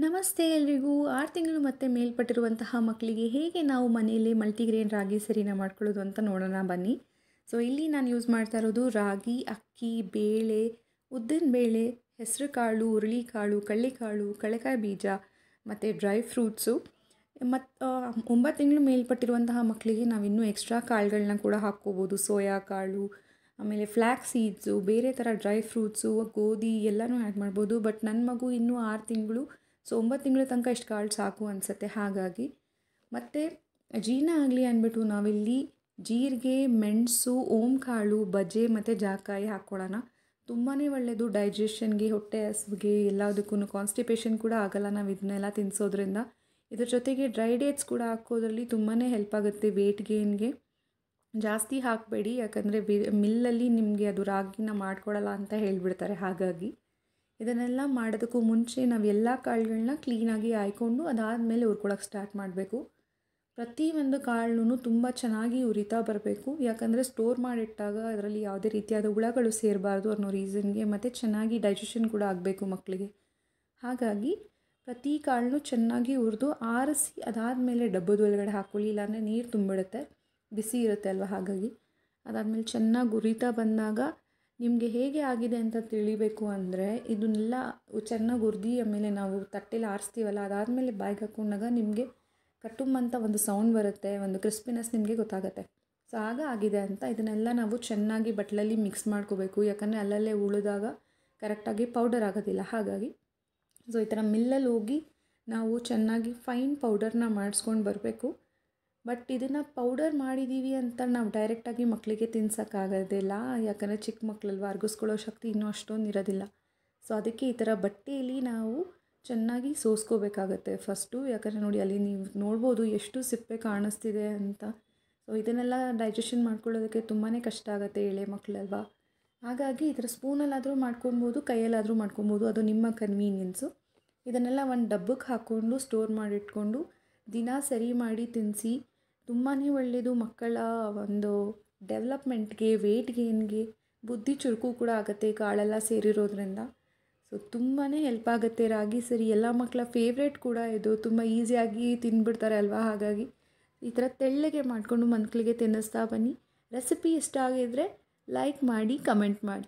ನಮಸ್ತೆ ಎಲ್ರಿಗೂ. 6 ತಿಂಗಳು ಮತ್ತು ಮೇಲ್ಪಟ್ಟಿರುವಂತಹ ಮಕ್ಕಳಿಗೆ ಹೇಗೆ ನಾವು ಮನೆಯಲ್ಲೇ ಮಲ್ಟಿಗ್ರೇನ್ ರಾಗಿ ಸರಿನ ಮಾಡ್ಕೊಳ್ಳೋದು ಅಂತ ನೋಡೋಣ ಬನ್ನಿ. ಸೊ ಇಲ್ಲಿ ನಾನು ಯೂಸ್ ಮಾಡ್ತಾ ಇರೋದು ರಾಗಿ, ಅಕ್ಕಿ, ಬೇಳೆ, ಉದ್ದಿನ ಬೇಳೆ, ಹೆಸರು ಕಾಳು, ಹುರುಳಿಕಾಳು, ಕಳ್ಳಿಕಾಳು, ಕಡಲೆಕಾಯಿ ಬೀಜ ಮತ್ತು ಡ್ರೈ ಫ್ರೂಟ್ಸು. ಮತ್ತು 9 ತಿಂಗಳು ಮೇಲ್ಪಟ್ಟಿರುವಂತಹ ಮಕ್ಕಳಿಗೆ ನಾವಿನ್ನೂ ಎಕ್ಸ್ಟ್ರಾ ಕಾಳುಗಳನ್ನ ಕೂಡ ಹಾಕ್ಕೋಬೋದು. ಸೋಯಾ ಕಾಳು, ಆಮೇಲೆ ಫ್ಲ್ಯಾಕ್ಸ್ ಸೀಡ್ಸು, ಬೇರೆ ಥರ ಡ್ರೈ ಫ್ರೂಟ್ಸು, ಗೋಧಿ ಎಲ್ಲನೂ ಆ್ಯಡ್ ಮಾಡ್ಬೋದು. ಬಟ್ ನನ್ನ ಮಗು ಇನ್ನೂ 6 ತಿಂಗಳು, ಸೊ 9 ತಿಂಗಳ ತನಕ ಇಷ್ಟು ಕಾಳು ಸಾಕು ಅನಿಸುತ್ತೆ. ಹಾಗಾಗಿ ಮತ್ತು ಜೀರ್ಣ ಆಗಲಿ ಅಂದ್ಬಿಟ್ಟು ನಾವಿಲ್ಲಿ ಜೀರಿಗೆ, ಮೆಣಸು, ಓಂಕಾಳು, ಬಜೆ ಮತ್ತು ಜಾಕಾಯಿ ಹಾಕ್ಕೊಳ್ಳೋಣ. ತುಂಬಾ ಒಳ್ಳೆಯದು ಡೈಜೆಷನ್ಗೆ, ಹೊಟ್ಟೆ ಹಸಿವಿಗೆ, ಎಲ್ಲದಕ್ಕೂ. ಕಾನ್ಸ್ಟಿಪೇಷನ್ ಕೂಡ ಆಗೋಲ್ಲ ನಾವು ಇದನ್ನೆಲ್ಲ ತಿನ್ನಿಸೋದ್ರಿಂದ. ಇದ್ರ ಜೊತೆಗೆ ಡ್ರೈ ಡೇಟ್ಸ್ ಕೂಡ ಹಾಕೋದ್ರಲ್ಲಿ ತುಂಬಾ ಹೆಲ್ಪ್ ಆಗುತ್ತೆ ವೆಯ್ಟ್ ಗೇನ್ಗೆ. ಜಾಸ್ತಿ ಹಾಕಬೇಡಿ, ಯಾಕಂದರೆ ಮಿಲ್ಲಲ್ಲಿ ನಿಮಗೆ ಅದು ರಾಗಿನ ಮಾಡ್ಕೊಡಲ್ಲ ಅಂತ ಹೇಳಿಬಿಡ್ತಾರೆ. ಹಾಗಾಗಿ ಇದನ್ನೆಲ್ಲ ಮಾಡೋದಕ್ಕೂ ಮುಂಚೆ ನಾವು ಎಲ್ಲ ಕಾಳುಗಳನ್ನ ಕ್ಲೀನಾಗಿ ಆಯ್ಕೊಂಡು ಅದಾದಮೇಲೆ ಹುರ್ಕೊಳಕ್ಕೆ ಸ್ಟಾರ್ಟ್ ಮಾಡಬೇಕು. ಪ್ರತಿಯೊಂದು ಕಾಳನ್ನು ತುಂಬ ಚೆನ್ನಾಗಿ ಹುರಿತಾ ಬರಬೇಕು, ಯಾಕಂದರೆ ಸ್ಟೋರ್ ಮಾಡಿಟ್ಟಾಗ ಅದರಲ್ಲಿ ಯಾವುದೇ ರೀತಿಯಾದ ಹುಳಗಳು ಸೇರಬಾರ್ದು ಅನ್ನೋ ರೀಸನ್ಗೆ. ಮತ್ತು ಚೆನ್ನಾಗಿ ಡೈಜೆಷನ್ ಕೂಡ ಆಗಬೇಕು ಮಕ್ಕಳಿಗೆ. ಹಾಗಾಗಿ ಪ್ರತಿ ಕಾಳನ್ನು ಚೆನ್ನಾಗಿ ಹುರಿದು ಆರಿಸಿ ಅದಾದಮೇಲೆ ಡಬ್ಬದ ಒಳಗಡೆ ಹಾಕ್ಕೊಳ್ಳಿ, ಇಲ್ಲಾಂದರೆ ನೀರು ತುಂಬಿಡುತ್ತೆ, ಬಿಸಿ ಇರುತ್ತೆ ಅಲ್ವ. ಹಾಗಾಗಿ ಅದಾದಮೇಲೆ ಚೆನ್ನಾಗಿ ಹುರಿತಾ ಬಂದಾಗ ನಿಮಗೆ ಹೇಗೆ ಆಗಿದೆ ಅಂತ ತಿಳಿಬೇಕು ಅಂದರೆ ಇದನ್ನೆಲ್ಲ ಚೆನ್ನಾಗಿ ಹುರಿದು ಆಮೇಲೆ ನಾವು ತಟ್ಟೆಲಿ ಆರಿಸ್ತೀವಲ್ಲ, ಅದಾದಮೇಲೆ ಬಾಯಿಗೆ ಹಾಕ್ಕೊಂಡಾಗ ನಿಮಗೆ ಕಟ್ಟುಮ್ ಅಂತ ಒಂದು ಸೌಂಡ್ ಬರುತ್ತೆ, ಒಂದು ಕ್ರಿಸ್ಪಿನೆಸ್ ನಿಮಗೆ ಗೊತ್ತಾಗುತ್ತೆ. ಸೊ ಆಗ ಆಗಿದೆ ಅಂತ. ಇದನ್ನೆಲ್ಲ ನಾವು ಚೆನ್ನಾಗಿ ಬಟ್ಲಲ್ಲಿ ಮಿಕ್ಸ್ ಮಾಡ್ಕೋಬೇಕು, ಯಾಕಂದರೆ ಅಲ್ಲಲ್ಲೇ ಉಳಿದಾಗ ಕರೆಕ್ಟಾಗಿ ಪೌಡರ್ ಆಗೋದಿಲ್ಲ. ಹಾಗಾಗಿ ಸೊ ಈ ಥರ ಮಿಲ್ಲಲ್ಲಿ ಹೋಗಿ ನಾವು ಚೆನ್ನಾಗಿ ಫೈನ್ ಪೌಡರ್ನ ಮಾಡಿಸ್ಕೊಂಡು ಬರಬೇಕು. ಬಟ್ ಇದನ್ನು ಪೌಡರ್ ಮಾಡಿದ್ದೀವಿ ಅಂತ ನಾವು ಡೈರೆಕ್ಟಾಗಿ ಮಕ್ಕಳಿಗೆ ತಿನ್ಸೋಕ್ಕಾಗೋದಿಲ್ಲ, ಯಾಕಂದರೆ ಚಿಕ್ಕ ಮಕ್ಕಳಲ್ವ, ಅರ್ಗಿಸ್ಕೊಳ್ಳೋ ಶಕ್ತಿ ಇನ್ನೂ ಅಷ್ಟೊಂದು ಇರೋದಿಲ್ಲ. ಸೊ ಅದಕ್ಕೆ ಈ ಥರ ಬಟ್ಟೆಯಲ್ಲಿ ನಾವು ಚೆನ್ನಾಗಿ ಸೋಸ್ಕೋಬೇಕಾಗತ್ತೆ ಫಸ್ಟು. ಯಾಕಂದರೆ ನೋಡಿ, ಅಲ್ಲಿ ನೀವು ನೋಡ್ಬೋದು ಎಷ್ಟು ಸಿಪ್ಪೆ ಕಾಣಿಸ್ತಿದೆ ಅಂತ. ಸೊ ಇದನ್ನೆಲ್ಲ ಡೈಜೆಷನ್ ಮಾಡ್ಕೊಳ್ಳೋದಕ್ಕೆ ತುಂಬಾ ಕಷ್ಟ ಆಗುತ್ತೆ ಎಳೆ ಮಕ್ಕಳಲ್ವ. ಹಾಗಾಗಿ ಈ ಥರ ಸ್ಪೂನಲ್ಲಾದರೂ ಮಾಡ್ಕೊಬೋದು, ಕೈಯಲ್ಲಾದರೂ ಮಾಡ್ಕೊಬೋದು, ಅದು ನಿಮ್ಮ ಕನ್ವೀನಿಯನ್ಸು. ಇದನ್ನೆಲ್ಲ ಒಂದು ಡಬ್ಬಕ್ಕೆ ಹಾಕ್ಕೊಂಡು ಸ್ಟೋರ್ ಮಾಡಿಟ್ಕೊಂಡು ದಿನ ಸರಿ ಮಾಡಿ ತಿನ್ನಿಸಿ. ತುಂಬಾ ಒಳ್ಳೆಯದು ಮಕ್ಕಳ ಒಂದು ಡೆವಲಪ್ಮೆಂಟ್ಗೆ, ವೆಯ್ಟ್ ಗೇನ್ಗೆ, ಬುದ್ಧಿ ಚುರುಕು ಕೂಡ ಆಗುತ್ತೆ ಕಾಳೆಲ್ಲ ಸೇರಿರೋದ್ರಿಂದ. ಸೊ ತುಂಬಾ ಹೆಲ್ಪ್ ಆಗುತ್ತೆ ರಾಗಿ ಸರಿ. ಎಲ್ಲ ಮಕ್ಕಳ ಫೇವ್ರೇಟ್ ಕೂಡ ಇದು, ತುಂಬ ಈಸಿಯಾಗಿ ತಿಂದ್ಬಿಡ್ತಾರೆ ಅಲ್ವಾ. ಹಾಗಾಗಿ ಈ ಥರ ತೆಳ್ಳಗೆ ಮಾಡಿಕೊಂಡು ಮಕ್ಕಳಿಗೆ ತಿನ್ನಿಸ್ತಾ ಬನ್ನಿ. ರೆಸಿಪಿ ಇಷ್ಟ ಆಗಿದ್ದರೆ ಲೈಕ್ ಮಾಡಿ, ಕಮೆಂಟ್ ಮಾಡಿ.